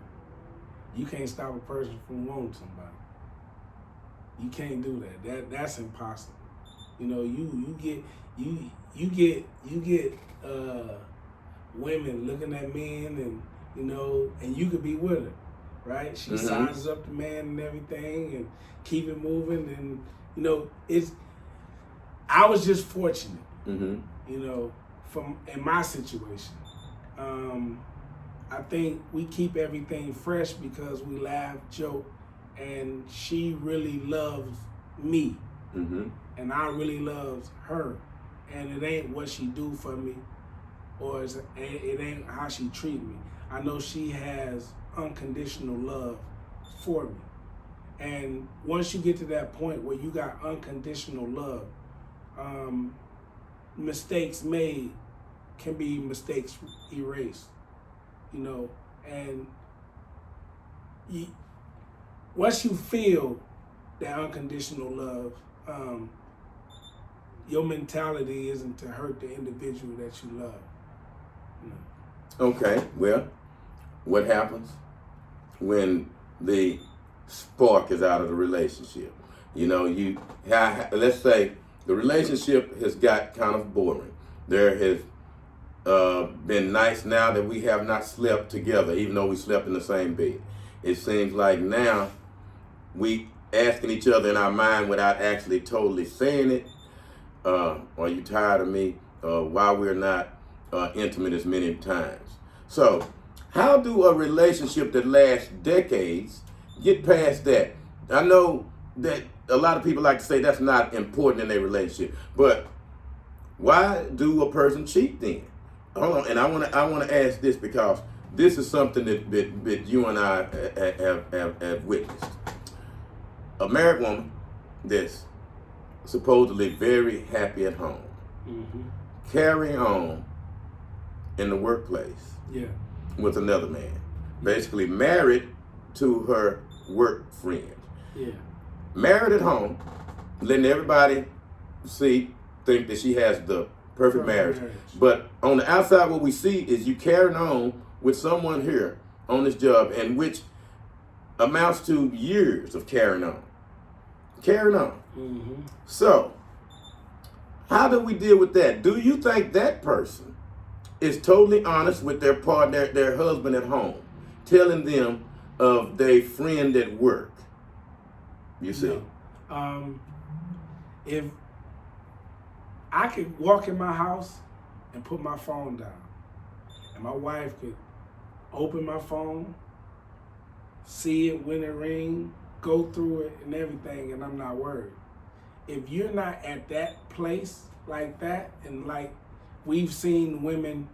You can't stop a person from wanting somebody. You can't do that. That's impossible. You get women looking at men, and you could be with her, right? She sizes up the man and everything, and keep it moving, and I was just fortunate, from in my situation. I think we keep everything fresh because we laugh, joke, and she really loves me, and I really loves her, and it ain't what she do for me, or it ain't how she treat me. I know she has unconditional love for me, and once you get to that point where you got unconditional love, mistakes made can be mistakes erased. And once you feel that unconditional love, your mentality isn't to hurt the individual that you love. Okay, well, what happens when the spark is out of the relationship? Let's say the relationship has got kind of boring. There has been nights now that we have not slept together, even though we slept in the same bed. It seems like now we asking each other in our mind without actually totally saying it, are you tired of me? Why we're not intimate as many times. So how do a relationship that lasts decades get past that? I know that a lot of people like to say that's not important in a relationship, but why do a person cheat then? Hold on, and I want to ask this, because this is something that you and I have witnessed. A married woman that's supposedly very happy at home, carrying on in the workplace with another man, basically married to her work friend. Married at home, letting everybody think that she has the perfect marriage. But on the outside, what we see is you carrying on with someone here on this job, and which amounts to years of carrying on. So, how do we deal with that? Do you think that person is totally honest with their partner, their husband at home, telling them of their friend at work? You see. If I could walk in my house and put my phone down, and my wife could open my phone, see it when it rings, go through it and everything, and I'm not worried. If you're not at that place like that, and like we've seen women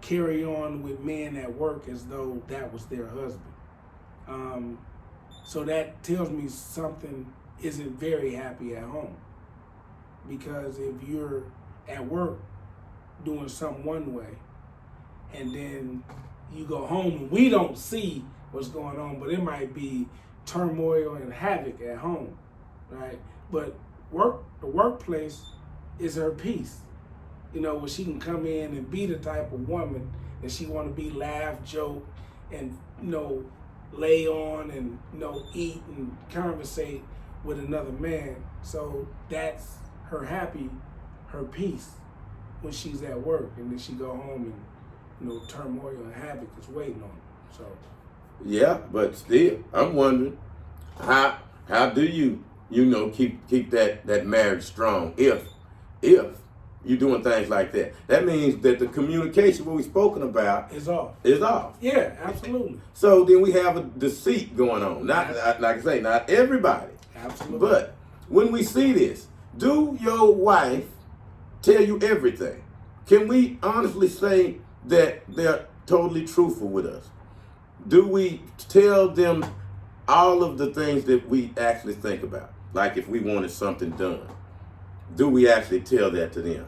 carry on with men at work as though that was their husband. So that tells me something isn't very happy at home. Because if you're at work doing something one way, and then you go home and we don't see what's going on, but it might be turmoil and havoc at home, right? But the workplace is her peace. You know, where she can come in and be the type of woman that she want to be, laugh, joke, and, you know, lay on and, you know, eat and conversate with another man. So that's her peace when she's at work, and then she go home and, you know, turmoil and havoc is waiting on her. So yeah, but still, I'm wondering how do you know keep that marriage strong if you're doing things like that. That means that the communication what we've spoken about is off. Yeah, absolutely. So then we have a deceit going on. Not like I say, not everybody. Absolutely. But when we see this, do your wife tell you everything? Can we honestly say that they're totally truthful with us? Do we tell them all of the things that we actually think about? Like if we wanted something done, do we actually tell that to them?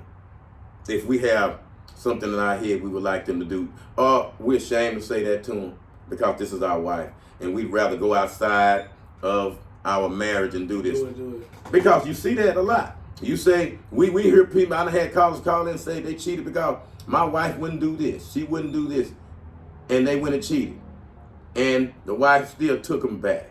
If we have something in our head we would like them to do, or we're ashamed to say that to them because this is our wife, and we'd rather go outside of our marriage and do this. Do it. Because you see that a lot. You say, we hear people, I done had callers call in and say they cheated because my wife wouldn't do this, she wouldn't do this, and they went and cheated. And the wife still took them back.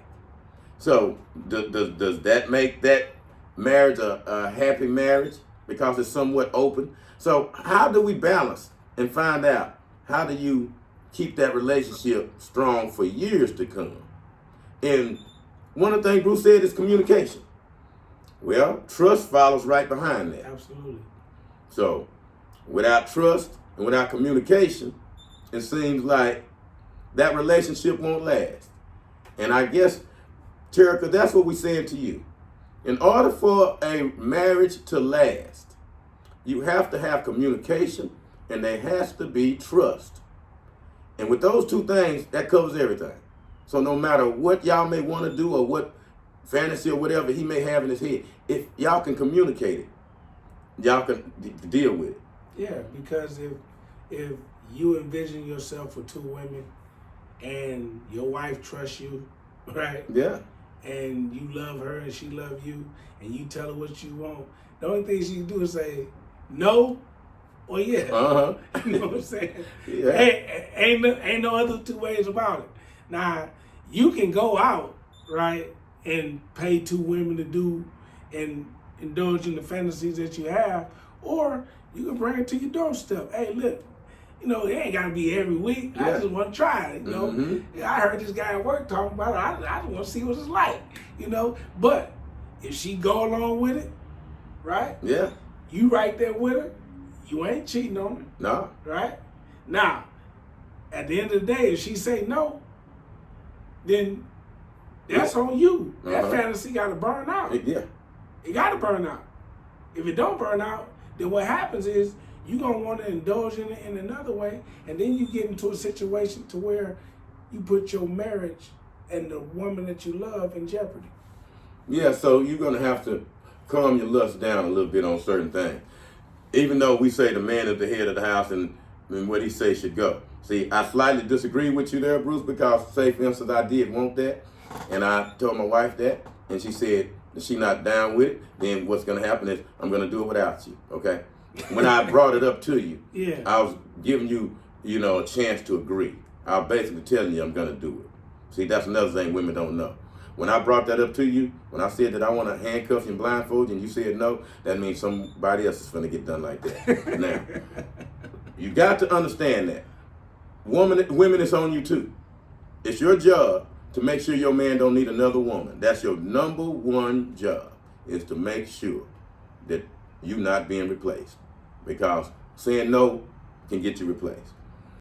So does that make that marriage a happy marriage because it's somewhat open? So how do we balance and find out how do you keep that relationship strong for years to come? And one of the things Bruce said is communication. Well, trust follows right behind that. Absolutely. So without trust and without communication, it seems like that relationship won't last. And I guess, Terica, that's what we're saying to you. In order for a marriage to last, you have to have communication and there has to be trust. And with those two things, that covers everything. So no matter what y'all may want to do or what fantasy or whatever he may have in his head, if y'all can communicate it, y'all can deal with it. Yeah, because if you envision yourself with two women and your wife trusts you, right? Yeah. And you love her and she loves you and you tell her what you want, the only thing she can do is say no or yeah. Uh-huh. You know what I'm saying? Yeah. Ain't no other two ways about it. Now, you can go out, right, and pay two women to do and indulge in the fantasies that you have, or you can bring it to your doorstep. Hey, look, you know, it ain't got to be every week. Yeah. I just want to try it, you know. Mm-hmm. I heard this guy at work talking about it. I just want to see what it's like, you know. But if she go along with it, right? Yeah. You right there with her, you ain't cheating on her. No. Right? Now, at the end of the day, if she say no, then that's on you. That fantasy got to burn out. Yeah. It got to burn out. If it don't burn out, then what happens is you're going to want to indulge in it in another way, and then you get into a situation to where you put your marriage and the woman that you love in jeopardy. Yeah, so you're going to have to calm your lust down a little bit on certain things. Even though we say the man is the head of the house and what he says should go. See, I slightly disagree with you there, Bruce, because say, for instance, I did want that, and I told my wife that, and she said that she's not down with it, then what's going to happen is I'm going to do it without you, okay? When I brought it up to you, yeah, I was giving you, you know, a chance to agree. I was basically telling you I'm going to do it. See, that's another thing women don't know. When I brought that up to you, when I said that I want to handcuff you and blindfold you, and you said no, that means somebody else is going to get done like that. Now, you got to understand that. Women, it's on you too. It's your job to make sure your man don't need another woman. That's your number one job, is to make sure that you're not being replaced. Because saying no can get you replaced.